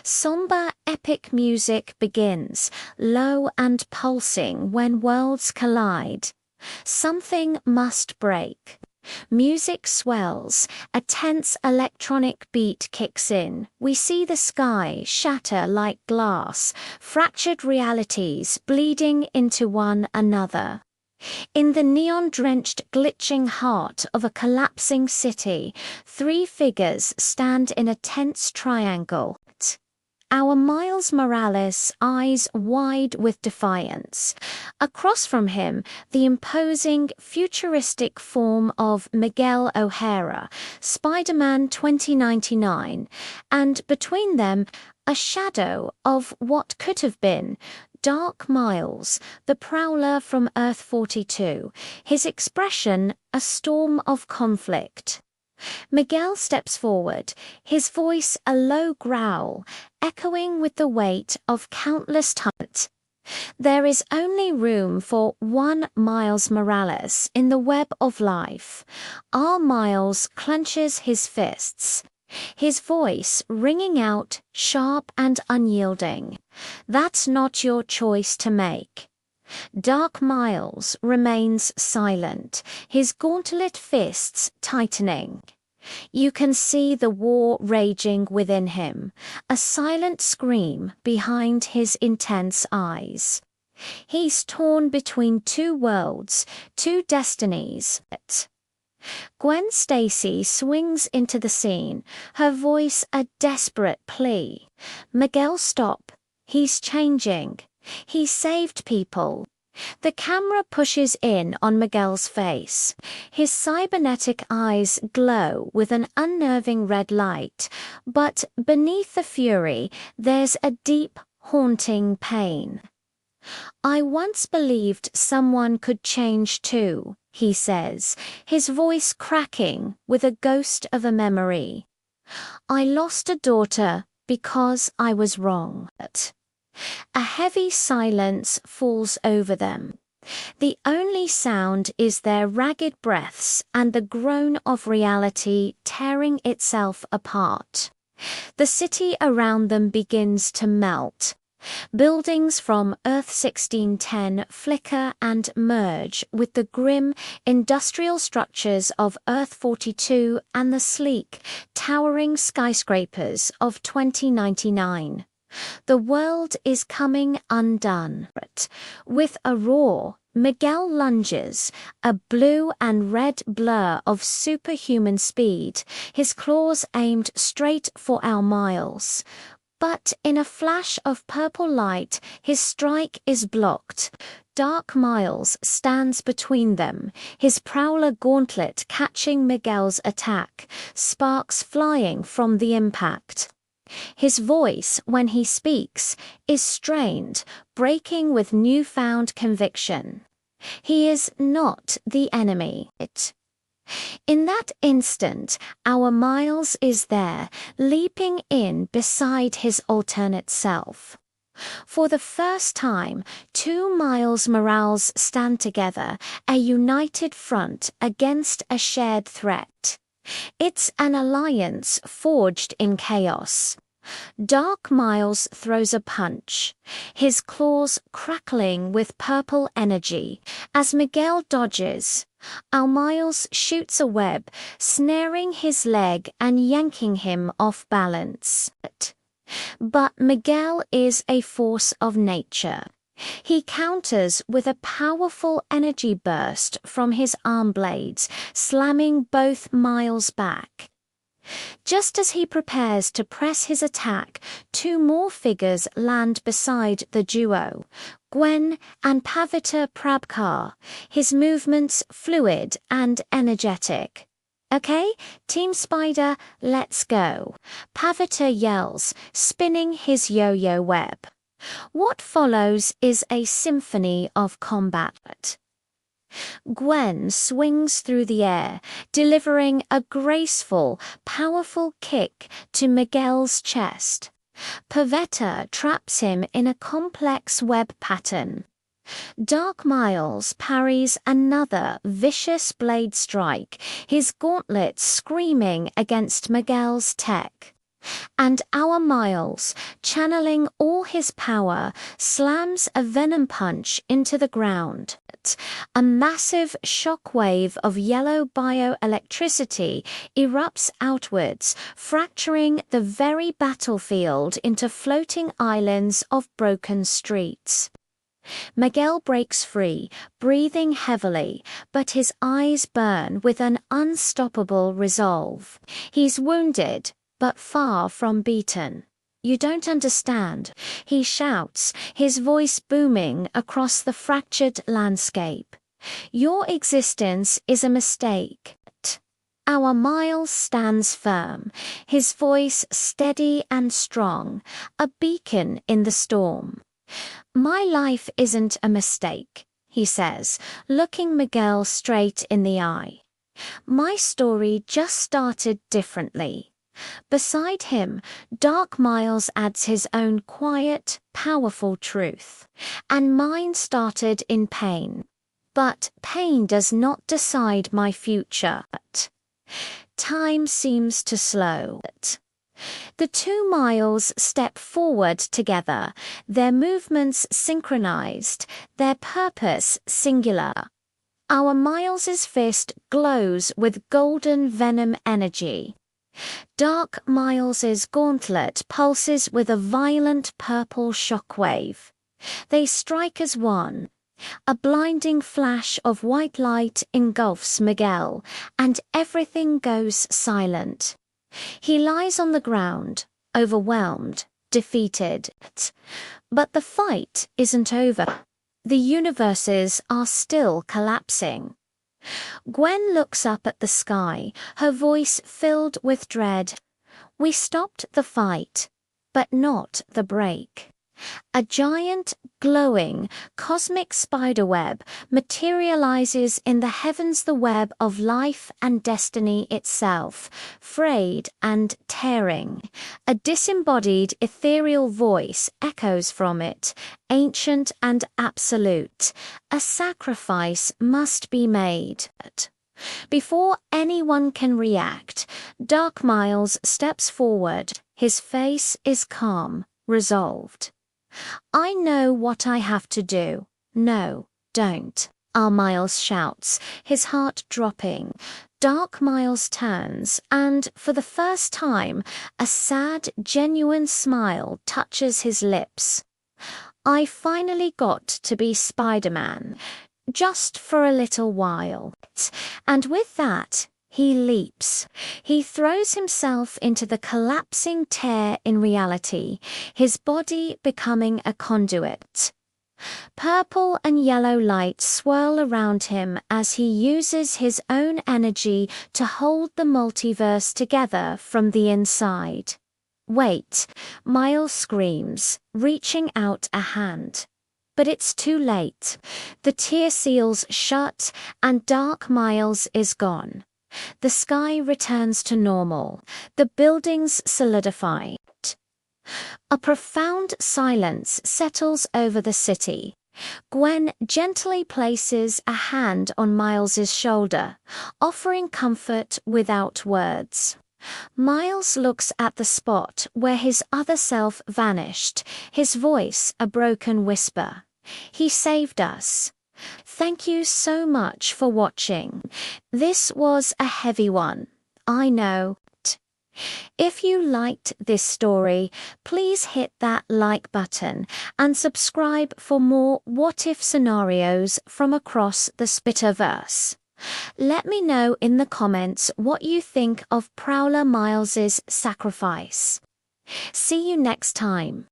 Somber, epic music begins, low and pulsing when worlds collide. Something must break. Music swells, a tense electronic beat kicks in. We see the sky shatter like glass, fractured realities bleeding into one another. In the neon-drenched, glitching heart of a collapsing city, three figures stand in a tense triangle. Our Miles Morales, eyes wide with defiance. Across from him, the imposing, futuristic form of Miguel O'Hara, Spider-Man 2099, and between them, a shadow of what could have been Dark Miles, the Prowler from Earth-42, his expression a storm of conflict. Miguel steps forward, his voice a low growl, echoing with the weight of countless tons. There is only room for one Miles Morales in the web of life. Our Miles clenches his fists, his voice ringing out sharp and unyielding. That's not your choice to make. Dark Miles remains silent, his gauntlet fists tightening. You can see the war raging within him, a silent scream behind his intense eyes. He's torn between two worlds, two destinies. Gwen Stacy swings into the scene, her voice a desperate plea. Miguel, stop. He's changing. He saved people. The camera pushes in on Miguel's face. His cybernetic eyes glow with an unnerving red light, but beneath the fury, there's a deep, haunting pain. I once believed someone could change too, he says, his voice cracking with a ghost of a memory. I lost a daughter because I was wrong. A heavy silence falls over them. The only sound is their ragged breaths and the groan of reality tearing itself apart. The city around them begins to melt. Buildings from Earth 1610 flicker and merge with the grim, industrial structures of Earth 42 and the sleek, towering skyscrapers of 2099. The world is coming undone. With a roar, Miguel lunges, a blue and red blur of superhuman speed, his claws aimed straight for our Miles. But in a flash of purple light, his strike is blocked. Dark Miles stands between them, his Prowler gauntlet catching Miguel's attack, sparks flying from the impact. His voice, when he speaks, is strained, breaking with newfound conviction. He is not the enemy. In that instant, our Miles is there, leaping in beside his alternate self. For the first time, two Miles Morales stand together, a united front against a shared threat. It's an alliance forged in chaos. Dark Miles throws a punch, his claws crackling with purple energy. As Miguel dodges, our Miles shoots a web, snaring his leg and yanking him off balance. But Miguel is a force of nature. He counters with a powerful energy burst from his arm blades, slamming both Miles back. Just as he prepares to press his attack, two more figures land beside the duo, Gwen and Paviter Prabkar, his movements fluid and energetic. Okay, Team Spider, let's go. Paviter yells, spinning his yo-yo web. What follows is a symphony of combat. Gwen swings through the air, delivering a graceful, powerful kick to Miguel's chest. Pavetta traps him in a complex web pattern. Dark Miles parries another vicious blade strike, his gauntlets screaming against Miguel's tech. And our Miles, channeling all his power, slams a venom punch into the ground. A massive shockwave of yellow bioelectricity erupts outwards, fracturing the very battlefield into floating islands of broken streets. Miguel breaks free, breathing heavily, but his eyes burn with an unstoppable resolve. He's wounded, but far from beaten. "You don't understand," he shouts, his voice booming across the fractured landscape. "Your existence is a mistake." Our Miles stands firm, his voice steady and strong, a beacon in the storm. "My life isn't a mistake," he says, looking Miguel straight in the eye. "My story just started differently." Beside him, Dark Miles adds his own quiet, powerful truth. "And mine started in pain. But pain does not decide my future. Time seems to slow." The two Miles step forward together, their movements synchronized, their purpose singular. Our Miles's fist glows with golden venom energy. Dark Miles's gauntlet pulses with a violent purple shockwave. They strike as one. A blinding flash of white light engulfs Miguel, and everything goes silent. He lies on the ground, overwhelmed, defeated. But the fight isn't over. The universes are still collapsing. Gwen looks up at the sky, her voice filled with dread. "We stopped the fight, but not the break." A giant, glowing, cosmic spiderweb materializes in the heavens, the web of life and destiny itself, frayed and tearing. A disembodied ethereal voice echoes from it, ancient and absolute. "A sacrifice must be made." Before anyone can react, Dark Miles steps forward. His face is calm, resolved. "I know what I have to do." "No, don't," our Miles shouts, his heart dropping. Dark Miles turns, and for the first time, a sad, genuine smile touches his lips. "I finally got to be Spider-Man, just for a little while." And with that, he leaps. He throws himself into the collapsing tear in reality, his body becoming a conduit. Purple and yellow light swirl around him as he uses his own energy to hold the multiverse together from the inside. "Wait," Miles screams, reaching out a hand. But it's too late. The tear seals shut, and Dark Miles is gone. The sky returns to normal. The buildings solidify. A profound silence settles over the city. Gwen gently places a hand on Miles's shoulder, offering comfort without words. Miles looks at the spot where his other self vanished, his voice a broken whisper. "He saved us. Thank you so much for watching. This was a heavy one, I know." If you liked this story, please hit that like button and subscribe for more what-if scenarios from across the Spitter-verse. Let me know in the comments what you think of Prowler Miles's sacrifice. See you next time.